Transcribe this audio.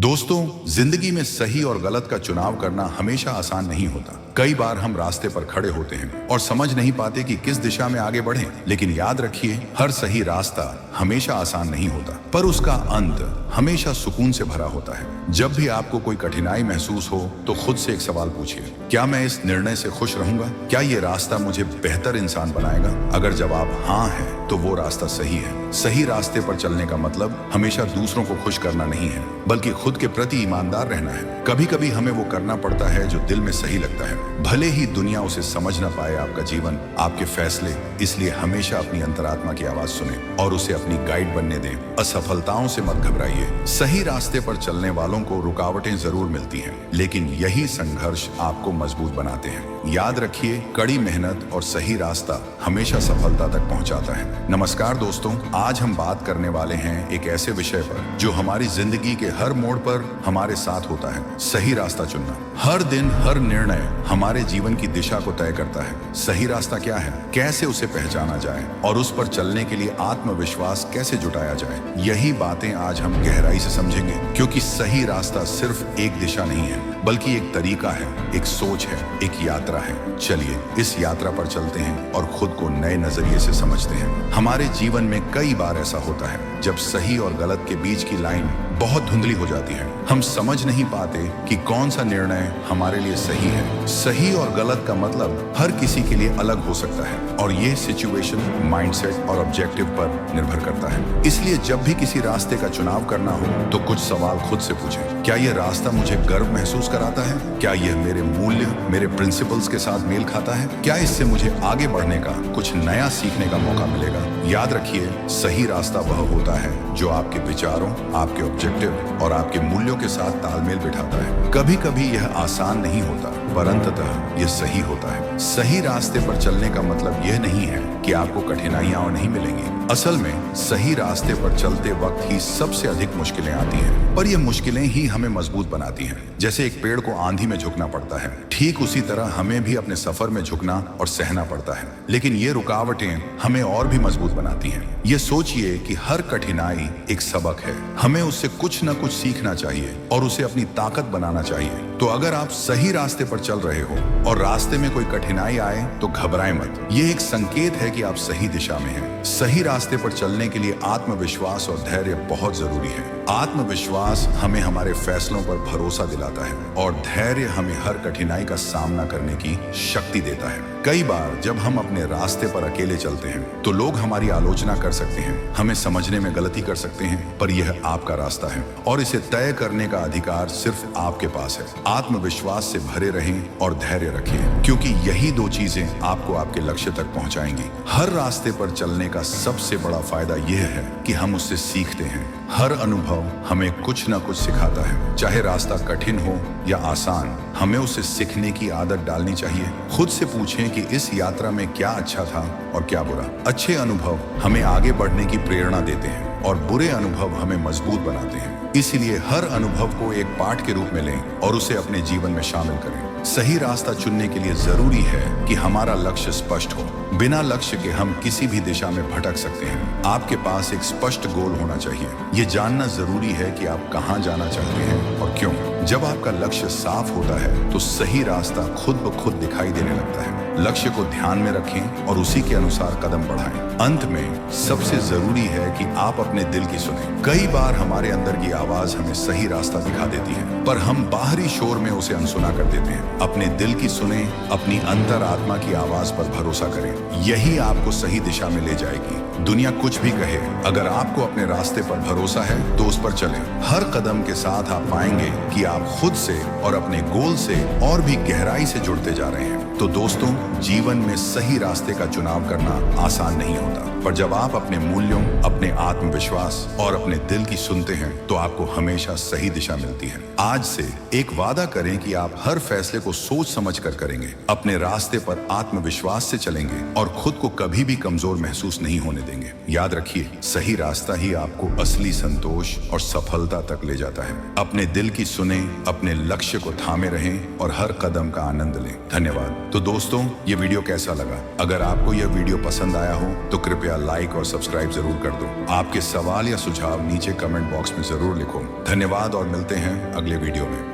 दोस्तों, जिंदगी में सही और गलत का चुनाव करना हमेशा आसान नहीं होता। कई बार हम रास्ते पर खड़े होते हैं और समझ नहीं पाते कि किस दिशा में आगे बढ़ें। लेकिन याद रखिए, हर सही रास्ता हमेशा आसान नहीं होता, पर उसका अंत हमेशा सुकून से भरा होता है। जब भी आपको कोई कठिनाई महसूस हो तो खुद से एक सवाल पूछिए, क्या मैं इस निर्णय से खुश रहूंगा? क्या ये रास्ता मुझे बेहतर इंसान बनाएगा? अगर जवाब हाँ है तो वो रास्ता सही है। सही रास्ते पर चलने का मतलब हमेशा दूसरों को खुश करना नहीं है, बल्कि खुद के प्रति ईमानदार रहना है। कभी कभी हमें वो करना पड़ता है जो दिल में सही लगता है, भले ही दुनिया उसे समझ ना पाए। आपका जीवन, आपके फैसले, इसलिए हमेशा अपनी अंतरात्मा की आवाज सुने और उसे अपनी गाइड बनने दें। असफलताओं से मत घबराइए। सही रास्ते पर चलने वालों को रुकावटें जरूर मिलती हैं, लेकिन यही संघर्ष आपको मजबूत बनाते हैं। याद रखिए, कड़ी मेहनत और सही रास्ता हमेशा सफलता तक पहुंचाता है। नमस्कार दोस्तों, आज हम बात करने वाले हैं एक ऐसे विषय पर जो हमारी जिंदगी के हर मोड़ पर हमारे साथ होता है। सही रास्ता चुनना। हर दिन हर निर्णय हमारे जीवन की दिशा को तय करता है। सही रास्ता क्या है, कैसे उसे पहचाना जाए और उस पर चलने के लिए आत्मविश्वास कैसे जुटाया जाए, यही बातें आज हम गहराई से समझेंगे। क्योंकि सही रास्ता सिर्फ एक दिशा नहीं है, बल्कि एक तरीका है, एक सोच है, एक यात्रा है। चलिए इस यात्रा पर चलते हैं और खुद को नए नजरिए से समझते हैं। हमारे जीवन में कई बार ऐसा होता है जब सही और गलत के बीच की लाइन बहुत धुंधली हो जाती है। हम समझ नहीं पाते कि कौन सा निर्णय हमारे लिए सही है। सही और गलत का मतलब हर किसी के लिए अलग हो सकता है और ये सिचुएशन, माइंडसेट और ऑब्जेक्टिव पर निर्भर करता है। इसलिए जब भी किसी रास्ते का चुनाव करना हो तो कुछ सवाल खुद से पूछें। क्या यह रास्ता मुझे गर्व महसूस कराता है? क्या यह मेरे मूल्य, मेरे प्रिंसिपल्स के साथ मेल खाता है? क्या इससे मुझे आगे बढ़ने का, कुछ नया सीखने का मौका मिलेगा? याद रखिए, सही रास्ता वह होता है जो आपके विचारों, आपके ऑब्जेक्टिव और आपके मूल्यों के साथ तालमेल बिठाता है। कभी कभी यह आसान नहीं होता, पर अंततः यह सही होता है। सही रास्ते पर चलने का मतलब यह नहीं है कि आपको कठिनाइयां नहीं मिलेंगी। असल में सही रास्ते पर चलते वक्त ही सबसे अधिक मुश्किलें आती हैं, पर यह मुश्किलें ही हमें मजबूत बनाती हैं। जैसे एक पेड़ को आंधी में झुकना पड़ता है, ठीक उसी तरह हमें भी अपने सफर में झुकना और सहना पड़ता है। लेकिन ये रुकावटें हमें और भी मजबूत बनाती हैं। ये सोचिए कि हर कठिनाई एक सबक है। हमें उससे कुछ न कुछ सीखना चाहिए और उसे अपनी ताकत बनाना चाहिए। तो अगर आप सही रास्ते पर चल रहे हो और रास्ते में कोई कठिनाई आए तो घबराएं मत। ये एक संकेत है कि आप सही दिशा में हैं। सही रास्ते पर चलने के लिए आत्मविश्वास और धैर्य बहुत जरूरी है। आत्मविश्वास हमें हमारे फैसलों पर भरोसा दिलाता है और धैर्य हमें हर कठिनाई का सामना करने की शक्ति देता है। कई बार जब हम अपने रास्ते पर अकेले चलते हैं तो लोग हमारी आलोचना कर सकते हैं, हमें समझने में गलती कर सकते हैं, पर यह आपका रास्ता है और इसे तय करने का अधिकार सिर्फ आपके पास है। आत्मविश्वास से भरे रहें और धैर्य रखें, क्योंकि यही दो चीजें आपको आपके लक्ष्य तक पहुंचाएंगी। हर रास्ते पर चलने का सबसे बड़ा फायदा यह है कि हम उससे सीखते हैं। हर अनुभव हमें कुछ न कुछ सिखाता है। चाहे रास्ता कठिन हो या आसान, हमें उसे सीखने की आदत डालनी चाहिए। खुद से पूछें कि इस यात्रा में क्या अच्छा था और क्या बुरा। अच्छे अनुभव हमें आगे बढ़ने की प्रेरणा देते हैं और बुरे अनुभव हमें मजबूत बनाते हैं। इसलिए हर अनुभव को एक पाठ के रूप में लें और उसे अपने जीवन में शामिल करें। सही रास्ता चुनने के लिए जरूरी है कि हमारा लक्ष्य स्पष्ट हो। बिना लक्ष्य के हम किसी भी दिशा में भटक सकते हैं। आपके पास एक स्पष्ट गोल होना चाहिए। ये जानना जरूरी है कि आप कहां जाना चाहते हैं और क्यों। जब आपका लक्ष्य साफ होता है तो सही रास्ता खुद ब खुद दिखाई देने लगता है। लक्ष्य को ध्यान में रखें और उसी के अनुसार कदम बढ़ाएं। अंत में सबसे जरूरी है कि आप अपने दिल की सुनें। कई बार हमारे अंदर की आवाज हमें सही रास्ता दिखा देती है, पर हम बाहरी शोर में उसे अनसुना कर देते हैं। अपने दिल की सुने, अपनी अंतरात्मा की आवाज पर भरोसा करें। यही आपको सही दिशा में ले जाएगी। दुनिया कुछ भी कहे, अगर आपको अपने रास्ते पर भरोसा है तो उस पर चलें। हर कदम के साथ आप पाएंगे कि आप खुद से और अपने गोल से और भी गहराई से जुड़ते जा रहे हैं। तो दोस्तों, जीवन में सही रास्ते का चुनाव करना आसान नहीं होता, पर जब आप अपने मूल्यों, अपने आत्मविश्वास और अपने दिल की सुनते हैं तो आपको हमेशा सही दिशा मिलती है। आज से एक वादा करें कि आप हर फैसले को सोच समझ कर करेंगे, अपने रास्ते पर आत्मविश्वास से चलेंगे और खुद को कभी भी कमजोर महसूस नहीं होने देंगे। याद रखिए, सही रास्ता ही आपको असली संतोष और सफलता तक ले जाता है। अपने दिल की सुने, अपने लक्ष्य को थामे रहें और हर कदम का आनंद लें। धन्यवाद। तो दोस्तों, ये वीडियो कैसा लगा? अगर आपको यह वीडियो पसंद आया हो तो कृपया लाइक और सब्सक्राइब जरूर कर दो। आपके सवाल या सुझाव नीचे कमेंट बॉक्स में जरूर लिखो। धन्यवाद और मिलते हैं अगले वीडियो में।